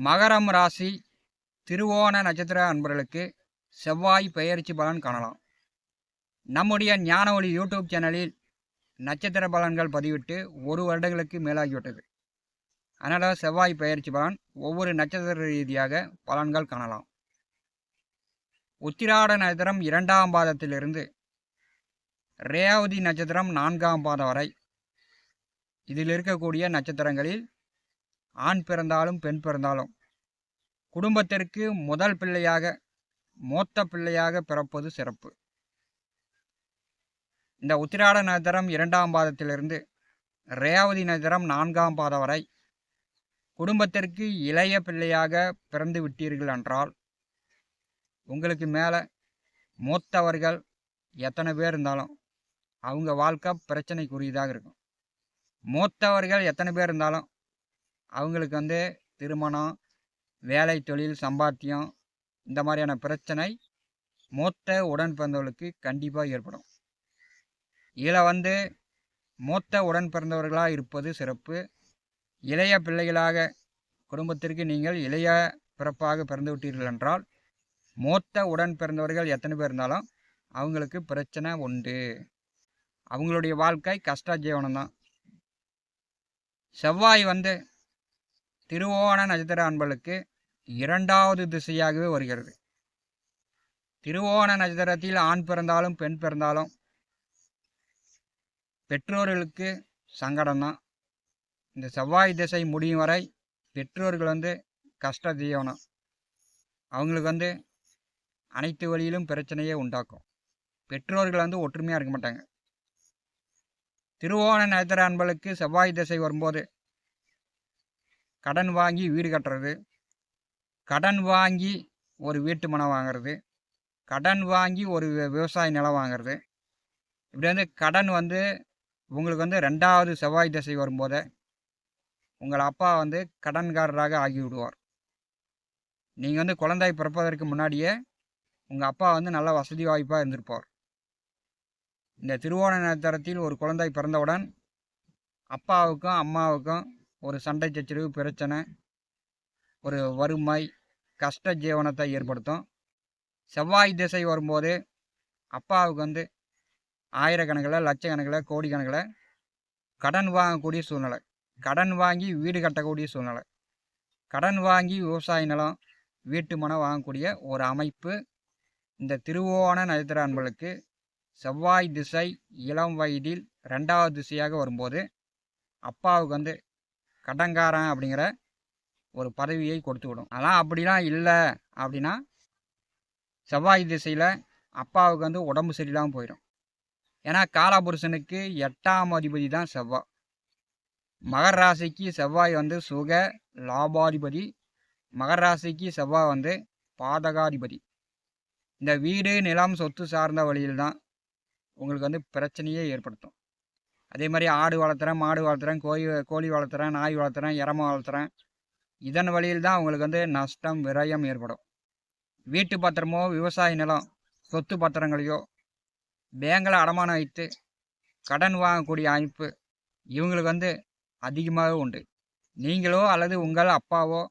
மகரம் ராசி திருவோண நட்சத்திர அன்பர்களுக்கு செவ்வாய் பெயர்ச்சி பலன் காணலாம். நம்முடைய ஞான ஒளி யூடியூப் சேனலில் நட்சத்திர பலன்கள் பதிவிட்டு 1 வருடங்களுக்கு மேலாகிவிட்டது. அதனால் செவ்வாய் பெயர்ச்சி பலன் ஒவ்வொரு நட்சத்திர ரீதியாக பலன்கள் காணலாம். உத்திராட நட்சத்திரம் 2ஆம் பாதத்திலிருந்து ரேவதி நட்சத்திரம் 4ஆம் பாதம் வரை இதில் இருக்கக்கூடிய நட்சத்திரங்களில் ஆண் பிறந்தாலும் பெண் பிறந்தாலும் குடும்பத்திற்கு முதல் பிள்ளையாக மூத்த பிள்ளையாக பிறப்பது சிறப்பு. இந்த உத்திராட நட்சத்திரம் 2ஆம் பாதத்திலிருந்து ரேவதி நட்சத்திரம் 4ஆம் பாதம் வரை குடும்பத்திற்கு இளைய பிள்ளையாக பிறந்து விட்டீர்கள் என்றால் உங்களுக்கு மேலே மூத்தவர்கள் எத்தனை பேர் இருந்தாலும் அவங்க வாழ்க்கை பிரச்சனைக்குரியதாக இருக்கும். மூத்தவர்கள் எத்தனை பேர் இருந்தாலும் அவங்களுக்கு திருமணம், வேலை, தொழில், சம்பாத்தியம் இந்த மாதிரியான பிரச்சனை மூத்த உடன் பிறந்தவர்களுக்கு கண்டிப்பாக ஏற்படும். இதில் மூத்த உடன் பிறந்தவர்களாக இருப்பது சிறப்பு. இளைய பிள்ளைகளாக குடும்பத்திற்கு நீங்கள் இளைய பிறப்பாக பிறந்து விட்டீர்கள் என்றால் மூத்த உடன் பிறந்தவர்கள் எத்தனை பேர் இருந்தாலும் அவங்களுக்கு பிரச்சனை உண்டு. அவங்களுடைய வாழ்க்கை கஷ்ட ஜீவனம்தான். செவ்வாய் திருவோண நட்சத்திர அன்பர்களுக்கு 2வது திசையாகவே வருகிறது. திருவோண நட்சத்திரத்தில் ஆண் பிறந்தாலும் பெண் பிறந்தாலும் பெற்றோர்களுக்கு சங்கடம்தான். இந்த செவ்வாய் திசை முடியும் வரை பெற்றோர்கள் கஷ்ட ஜீவனம். அவங்களுக்கு அனைத்து வழியிலும் பிரச்சனையே உண்டாக்கும். பெற்றோர்கள் ஒற்றுமையாக இருக்க மாட்டாங்க. திருவோண நட்சத்திர அன்பர்களுக்கு செவ்வாய் திசை வரும்போது கடன் வாங்கி வீடு கட்டுறது, கடன் வாங்கி ஒரு வீட்டு மனை வாங்கிறது, கடன் வாங்கி ஒரு விவசாய நிலம் வாங்கிறது, இப்படி கடன் உங்களுக்கு 2வது செவ்வாய் திசை வரும்போது உங்கள் அப்பா கடன்காரராக ஆகிவிடுவார். நீங்கள் குழந்தை பிறப்பதற்கு முன்னாடியே உங்கள் அப்பா நல்ல வசதி வாய்ப்பாக இருந்திருப்பார். இந்த திருவோண நட்சத்திரத்தில் ஒரு குழந்தை பிறந்தவுடன் அப்பாவுக்கும் அம்மாவுக்கும் ஒரு சண்டை சச்சரவு, பிரச்சனை, ஒரு வறுமை, கஷ்ட ஜீவனத்தை ஏற்படுத்தும். செவ்வாய் திசை வரும்போது அப்பாவுக்கு ஆயிரக்கணக்கில், லட்சக்கணக்கில், கோடிக்கணக்கில் கடன் வாங்கக்கூடிய சூழ்நிலை, கடன் வாங்கி வீடு கட்டக்கூடிய சூழ்நிலை, கடன் வாங்கி விவசாய நிலம், வீட்டு மனை வாங்கக்கூடிய ஒரு அமைப்பு இந்த திருவோண நட்சத்திர அன்பர்களுக்கு செவ்வாய் திசை இளம் வயதில் 2வது திசையாக வரும்போது அப்பாவுக்கு கடன்காரன் அப்படிங்கிற ஒரு பதவியை கொடுத்து விடும். அதெல்லாம் அப்படிலாம் இல்லை அப்படின்னா செவ்வாய் திசையில் அப்பாவுக்கு உடம்பு சரியில்லாமல் போயிடும். ஏன்னா காலபுருஷனுக்கு 8ஆம் அதிபதி தான் செவ்வாய். மகர ராசிக்கு செவ்வாய் சுக லாபாதிபதி. மகர ராசிக்கு செவ்வாய் பாதகாதிபதி. இந்த வீடு, நிலம், சொத்து சார்ந்த வழியில் தான் உங்களுக்கு பிரச்சனையே ஏற்படுத்தும். அதே மாதிரி ஆடு வளர்த்துறேன், மாடு வளர்த்துறேன், கோழி வளர்த்துறேன், நாய் வளர்த்துறேன், எருமை வளர்த்துறேன், இதன் வழியில் தான் உங்களுக்கு நஷ்டம், விரயம் ஏற்படும். வீட்டு பத்திரமோ, விவசாய நிலம், சொத்து பத்திரங்களையோ பேங்கில் அடமானம் வைத்து கடன் வாங்கக்கூடிய அமைப்பு இவங்களுக்கு அதிகமாக உண்டு. நீங்களோ அல்லது உங்கள் அப்பாவோ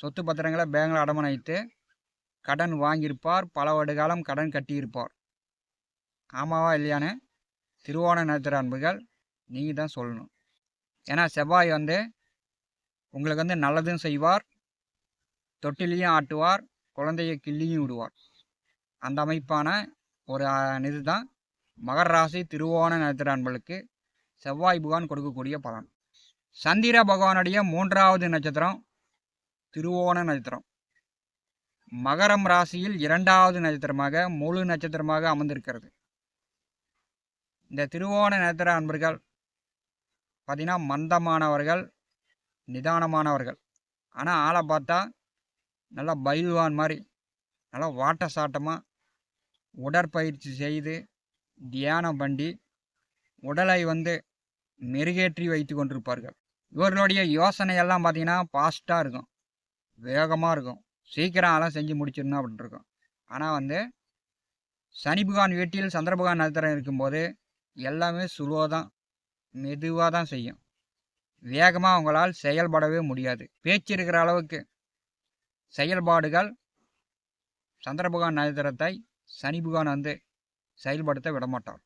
சொத்து பத்திரங்களை பேங்கில் அடமானம் வைத்து கடன் வாங்கியிருப்பார், பல வருடகாலம் கடன் கட்டியிருப்பார். ஆமாவா இல்லையான்னு திருவோண நட்சத்திர அன்புகள் நீங்கள் தான் சொல்லணும். ஏன்னா செவ்வாய் உங்களுக்கு நல்லதும் செய்வார், தொட்டிலையும் ஆட்டுவார், குழந்தைய கிள்ளியும் விடுவார். அந்த அமைப்பான ஒரு இது தான் மகர ராசி திருவோண நட்சத்திர அன்பர்களுக்கு செவ்வாய் பகவான் கொடுக்கக்கூடிய பலன். சந்திர பகவானுடைய 3வது நட்சத்திரம் திருவோண நட்சத்திரம். மகரம் ராசியில் 2வது நட்சத்திரமாக முழு நட்சத்திரமாக அமர்ந்திருக்கிறது. இந்த திருவோண நட்சத்திர அன்பர்கள் பார்த்தீங்கன்னா மந்தமானவர்கள், நிதானமானவர்கள். ஆனால் ஆளை பார்த்தா நல்லா பயில்வான் மாதிரி, நல்லா வாட்ட சாட்டமாக உடற்பயிற்சி செய்து தியானம் பண்ணி உடலை மெருகேற்றி வைத்து கொண்டிருப்பார்கள். இவர்களுடைய யோசனையெல்லாம் பார்த்தீங்கன்னா ஃபாஸ்ட்டாக இருக்கும், வேகமாக இருக்கும், சீக்கிரம் அதெல்லாம் செஞ்சு முடிச்சிடணும் அப்படின்ட்டு இருக்கும். ஆனால் சனி பகவான் வீட்டில் சந்திர பகவான் நட்சத்திரம் இருக்கும்போது எல்லாமே சுலோ தான், மெதுவாக தான் செய்யும். வேகமாக அவங்களால் செயல்படவே முடியாது. பேச்சு இருக்கிற அளவுக்கு செயல்பாடுகள் சந்திர பகவான் நட்சத்திரத்தை சனி பகவான் வந்து செயல்படுத்த விடமாட்டார்.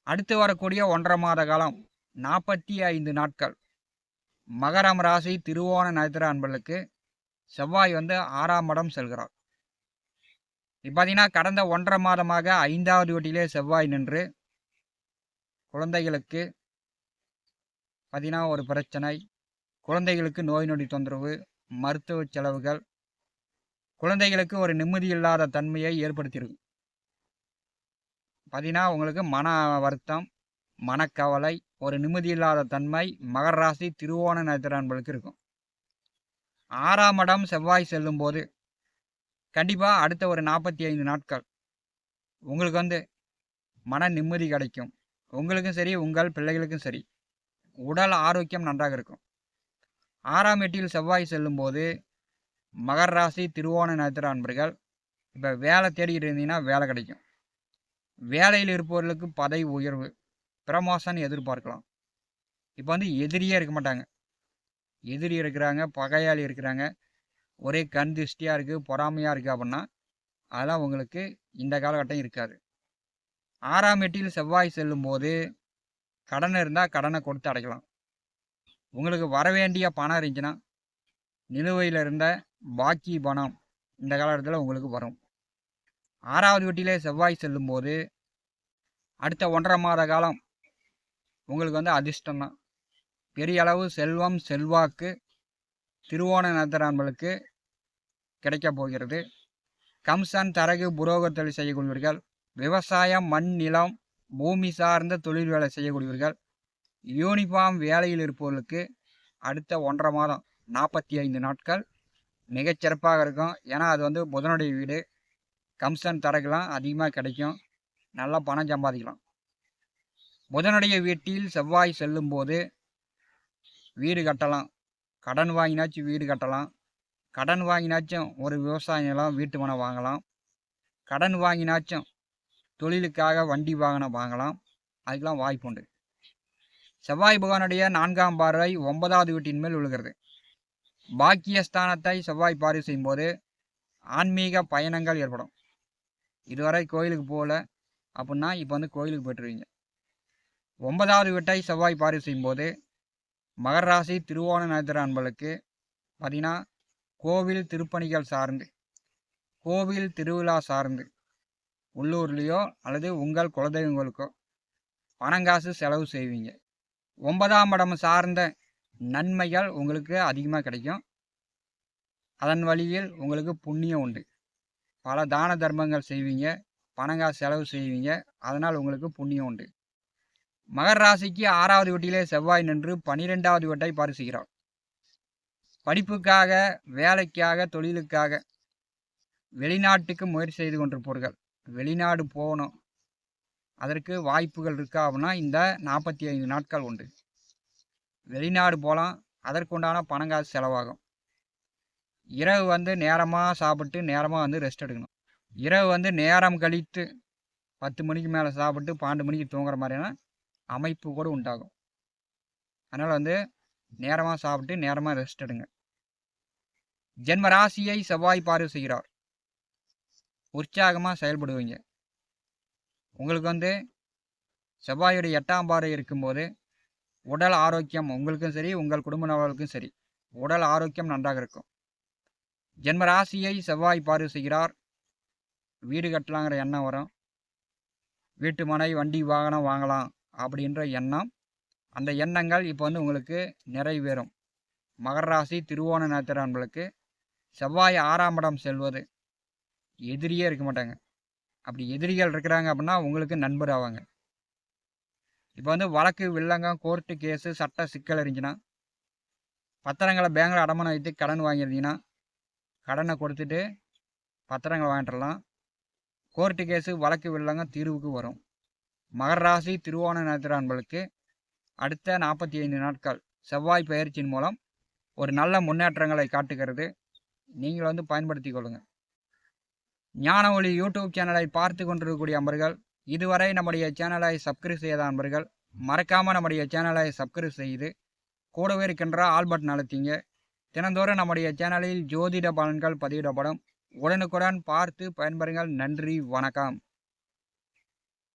அடுத்து வரக்கூடிய 1.5 மாத காலம் 45 நாட்கள் மகரம் ராசி திருவோண நட்சத்திர அன்பர்களுக்கு செவ்வாய் வந்து 6ஆம் இடம் செல்கிறார். இப்போ பார்த்தீங்கன்னா கடந்த 1.5 மாதமாக 5வது வீட்டிலே செவ்வாய் நின்று குழந்தைகளுக்கு பார்த்தீங்கன்னா ஒரு பிரச்சனை, குழந்தைகளுக்கு நோய் நொடி தொந்தரவு, மருத்துவ செலவுகள், குழந்தைகளுக்கு ஒரு நிம்மதி இல்லாத தன்மையை ஏற்படுத்தியிருக்கும். பார்த்தீங்கன்னா உங்களுக்கு மன வருத்தம், மனக்கவலை, ஒரு நிம்மதி இல்லாத தன்மை மகர ராசி திருவோண நட்சத்திர அன்பர்களுக்கு இருக்கும். 6ஆம் இடம் செவ்வாய் செல்லும்போது கண்டிப்பாக அடுத்த ஒரு 45 நாட்கள் உங்களுக்கு வந்து மன நிம்மதி கிடைக்கும். உங்களுக்கும் சரி, உங்கள் பிள்ளைகளுக்கும் சரி, உடல் ஆரோக்கியம் நன்றாக இருக்கும். 6ஆம் வீட்டில் செவ்வாய் செல்லும்போது மகர ராசி திருவோண நட்சத்திர அன்பர்கள் இப்போ வேலை தேடிக்கிட்டு இருந்தீங்கன்னா வேலை கிடைக்கும். வேலையில் இருப்பவர்களுக்கு பதவி உயர்வு, ப்ரமோஷன் எதிர்பார்க்கலாம். இப்போ வந்து எதிரியே இருக்க மாட்டாங்க. எதிரி இருக்கிறாங்க, பகையாளி இருக்கிறாங்க, ஒரே கண் திருஷ்டியாக இருக்குது, பொறாமையாக இருக்குது அப்படின்னா அதெல்லாம் உங்களுக்கு இந்த காலகட்டம் இருக்காது. 6ஆம் வீட்டில் செவ்வாய் செல்லும்போது கடன் இருந்தால் கடனை கொடுத்து அடைக்கலாம். உங்களுக்கு வர வேண்டிய பணம் இருந்துச்சுன்னா நிலுவையில் இருந்த பாக்கி பணம் இந்த காலகட்டத்தில் உங்களுக்கு வரும். 6வது வீட்டிலே செவ்வாய் செல்லும்போது அடுத்த 1.5 மாத காலம் உங்களுக்கு வந்து அதிர்ஷ்டம் தான். பெரிய அளவு செல்வம் செல்வாக்கு திருவோண நட்சத்திர அன்பர்களுக்கு கிடைக்கப் போகிறது. கம்சன் தரகு புரோகர் தொழில் செய்யக்கூடியவர்கள், விவசாயம் மண் நிலம் பூமி சார்ந்த தொழில் வேலை செய்யக்கூடியவர்கள், யூனிஃபார்ம் வேலையில் இருப்பவர்களுக்கு அடுத்த 1.5 மாதம் 45 நாட்கள் மிகச்சிறப்பாக இருக்கும். ஏன்னா அது வந்து புதனுடைய வீடு, கம்சன் தரகுலாம் அதிகமாக கிடைக்கும், நல்லா பணம் சம்பாதிக்கலாம். புதனுடைய வீட்டில் செவ்வாய் செல்லும்போது வீடு கட்டலாம், கடன் வாங்கினாச்சும் வீடு கட்டலாம், கடன் வாங்கினாச்சும் ஒரு விவசாய நிலம் வீட்டு மனை வாங்கலாம், கடன் வாங்கினாச்சும் தொழிலுக்காக வண்டி வாகனம் வாங்கலாம். அதுக்கெல்லாம் வாய்ப்பு உண்டு. செவ்வாய் பகவானுடைய 4ஆம் பார்வை 9வது வீட்டின் மேல் விழுகிறது. பாக்கியஸ்தானத்தை செவ்வாய் பார்வை செய்யும்போது ஆன்மீக பயணங்கள் ஏற்படும். இதுவரை கோயிலுக்கு போகல அப்படின்னா இப்போ வந்து கோயிலுக்கு போய்ட்டுருவீங்க. 9வது வீட்டை செவ்வாய் பார்வை செய்யும்போது மகர ராசி திருவோண நட்சத்திர அன்பர்களுக்கு பார்த்தீங்கன்னா கோவில் திருப்பணிகள் சார்ந்து, கோவில் திருவிழா சார்ந்து, உள்ளூர்லேயோ அல்லது உங்கள் குலதெய்வங்களுக்கோ பணங்காசு செலவு செய்வீங்க. 9ஆம் இடம் சார்ந்த நன்மைகள் உங்களுக்கு அதிகமாக கிடைக்கும். அதன் வழியில் உங்களுக்கு புண்ணியம் உண்டு. பல தான தர்மங்கள் செய்வீங்க, பணங்காசு செலவு செய்வீங்க, அதனால் உங்களுக்கு புண்ணியம் உண்டு. மகர ராசிக்கு 6வது வீட்டிலே செவ்வாய் நின்று 12வது வீட்டை பார்வையிடுகிறார். படிப்புக்காக, வேலைக்காக, தொழிலுக்காக வெளிநாட்டுக்கு முயற்சி செய்து கொண்டிருப்பவர்கள், வெளிநாடு போகணும், அதற்கு வாய்ப்புகள் இருக்கா அப்படின்னா இந்த 45 நாட்கள் உண்டு. வெளிநாடு போகலாம், அதற்குண்டான பணங்காசு செலவாகும். இரவு வந்து நேரமாக சாப்பிட்டு நேரமாக வந்து ரெஸ்ட் எடுக்கணும். இரவு வந்து நேரம் கழித்து 10 மணிக்கு மேலே சாப்பிட்டு 12 மணிக்கு தூங்குற மாதிரியான அமைப்பு கூட உண்டாகும். அதனால் வந்து நேரமாக சாப்பிட்டு நேரமாக ரெஸ்ட் எடுங்க. ஜென்ம ராசியை செவ்வாய் பார்வை செய்கிறார். உற்சாகமாக செயல்படுவீங்க. உங்களுக்கு வந்து செவ்வாயுடைய 8ஆம் பார்வை இருக்கும்போது உடல் ஆரோக்கியம் உங்களுக்கும் சரி, உங்கள் குடும்ப நபர்களுக்கும் சரி, உடல் ஆரோக்கியம் நன்றாக இருக்கும். ஜென்ம ராசியை செவ்வாய் பார்வை செய்கிறார். வீடு கட்டலாங்கிற எண்ணம் வரும். வீட்டு மனை வண்டி வாகனம் வாங்கலாம் அப்படின்ற எண்ணம், அந்த எண்ணங்கள் இப்போ வந்து உங்களுக்கு நிறைவேறும். மகர ராசி திருவோண நட்சத்திர அன்பர்களுக்கு செவ்வாய் 6ஆம் இடம் செல்வது எதிரியே இருக்க மாட்டாங்க. அப்படி எதிரிகள் இருக்கிறாங்க அப்படின்னா உங்களுக்கு நண்பர் ஆவாங்க. இப்போ வந்து வழக்கு வில்லங்கம் கோர்ட்டு கேஸு சட்ட சிக்கல் இருந்துச்சுன்னா, பத்திரங்களை பேங்கில் அடமானம் வைத்து கடன் வாங்கியிருந்தீங்கன்னா கடனை கொடுத்துட்டு பத்திரங்களை வாங்கிட்டுலாம். கோர்ட்டு கேஸு வழக்கு வில்லங்கம் தீர்வுக்கு வரும். மகர ராசி திருவோண நட்சத்திர அன்பர்களுக்கு அடுத்த 45 நாட்கள் செவ்வாய் பெயர்ச்சியின் மூலம் ஒரு நல்ல முன்னேற்றங்களை காட்டுகிறது. நீங்கள் வந்து பயன்படுத்தி கொள்ளுங்கள். ஞான ஒளி யூடியூப் சேனலை பார்த்து கொண்டிருக்கக்கூடிய அன்பர்கள், இதுவரை நம்முடைய சேனலை சப்ஸ்கிரைப் செய்யாத அன்பர்கள் மறக்காமல் நம்முடைய சேனலை சப்ஸ்கிரைப் செய்து கூடவே இருக்கின்ற ஆல் பட்டன் அழுத்திங்க. தினந்தோறும் நம்முடைய சேனலில் ஜோதிட பலன்கள் பதிவிடப்படும். உடனுக்குடன் பார்த்து பயன்பெறுங்கள். நன்றி, வணக்கம்.